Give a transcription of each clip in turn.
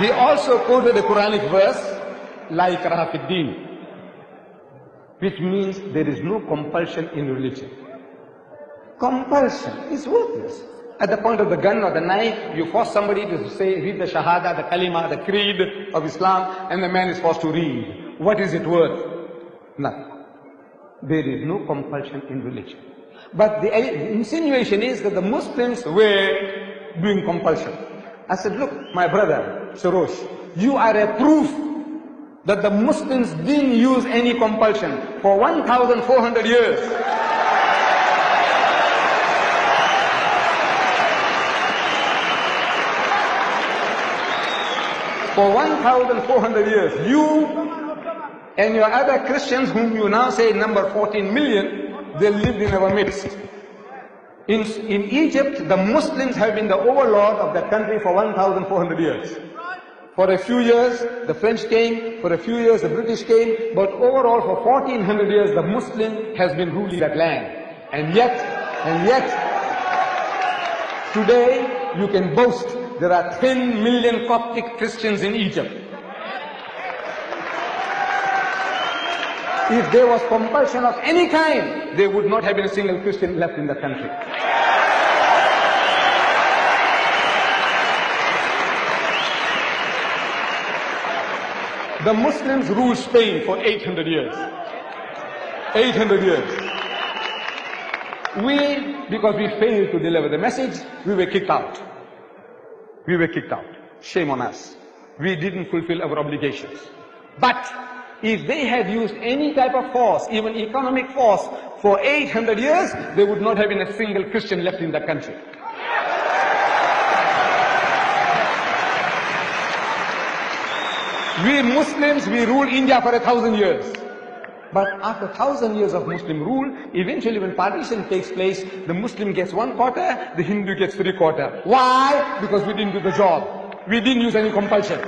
He also quoted a Quranic verse, La ikraha fid din, which means there is no compulsion in religion. Compulsion is worthless. At the point of the gun or the knife, you force somebody to say, read the Shahada, the Kalima, the Creed of Islam, and the man is forced to read. What is it worth? Nothing. There is no compulsion in religion. But the insinuation is that the Muslims were doing compulsion. I said, look, my brother, Sarosh, you are a proof that the Muslims didn't use any compulsion for 1,400 years. For 1,400 years, you and your other Christians, whom you now say number 14 million, they lived in our midst. In Egypt, the Muslims have been the overlord of that country for 1,400 years. For a few years, the French came. For a few years, the British came. But overall, for 1,400 years, the Muslim has been ruling that land. And yet, today, you can boast there are 10 million Coptic Christians in Egypt. If there was compulsion of any kind, there would not have been a single Christian left in the country. The Muslims ruled Spain for 800 years. 800 years. Because we failed to deliver the message, we were kicked out. We were kicked out. Shame on us. We didn't fulfill our obligations. But if they had used any type of force, even economic force, for 800 years, there would not have been a single Christian left in the country. We Muslims, we ruled India for 1,000 years. But after 1,000 years of Muslim rule, eventually when partition takes place, the Muslim gets 1/4, the Hindu gets 3/4. Why? Because we didn't do the job. We didn't use any compulsion.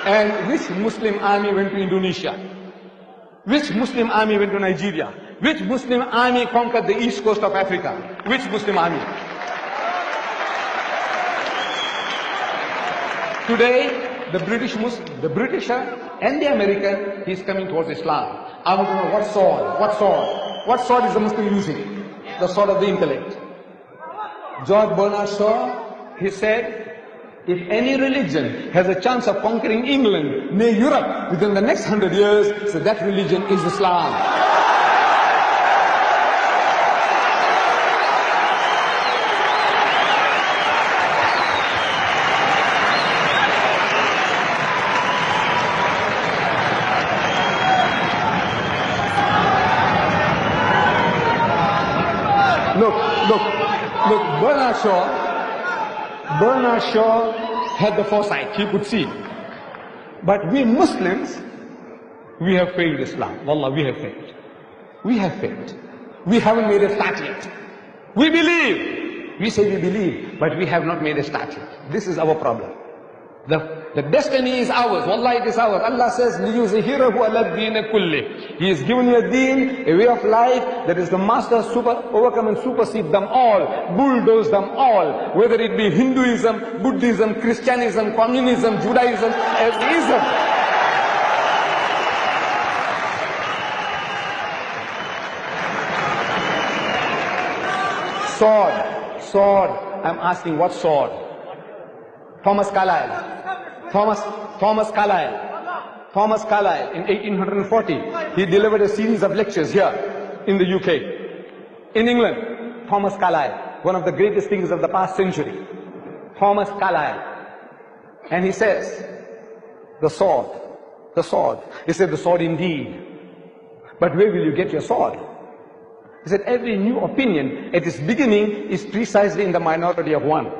And which Muslim army went to Indonesia? Which Muslim army went to Nigeria? Which Muslim army conquered the east coast of Africa? Which Muslim army? Today, the Britisher and the American, he's coming towards Islam. I want to know what sword? What sword? What sword is the Muslim using? The sword of the intellect. George Bernard Shaw, he said, if any religion has a chance of conquering England, nay Europe, within the next 100 years, so that religion is Islam. Look, Bernard Shaw had the foresight, he could see. But we Muslims, we have failed Islam. Wallah, we have failed. We have failed. We haven't made a start yet. We believe. We say we believe, but we have not made a start yet. This is our problem. The destiny is ours. Wallah, it is ours. Allah says, لِيُزْهِرَهُ عَلَى الدِّينِ كُلِّهِ. He has given you a deen, a way of life that is the master, overcome and supersede them all, bulldoze them all, whether it be Hinduism, Buddhism, Christianism, Communism, Judaism, atheism. Sword. I'm asking, what sword? Thomas Carlyle in 1840, he delivered a series of lectures here in the UK. In England, Thomas Carlyle, one of the greatest thinkers of the past century. Thomas Carlyle. And he says, the sword. He said, the sword indeed. But where will you get your sword? He said, every new opinion at its beginning is precisely in the minority of one.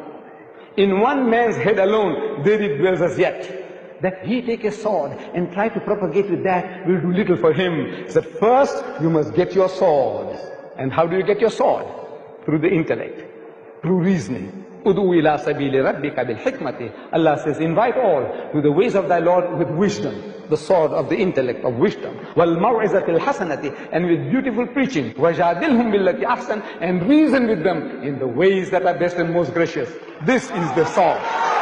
In one man's head alone, there it dwells as yet. That he take a sword and try to propagate with that will do little for him. He said, first you must get your sword. And how do you get your sword? Through the intellect, through reasoning. Udu ila sabili rabbika bil hikmati. Allah says, invite all to the ways of thy Lord with wisdom, the sword of the intellect of wisdom. Wal maw'izati al hasanati, and with beautiful preaching. Wajadilhum billati ahsan, and reason with them in the ways that are best and most gracious. This is the sword.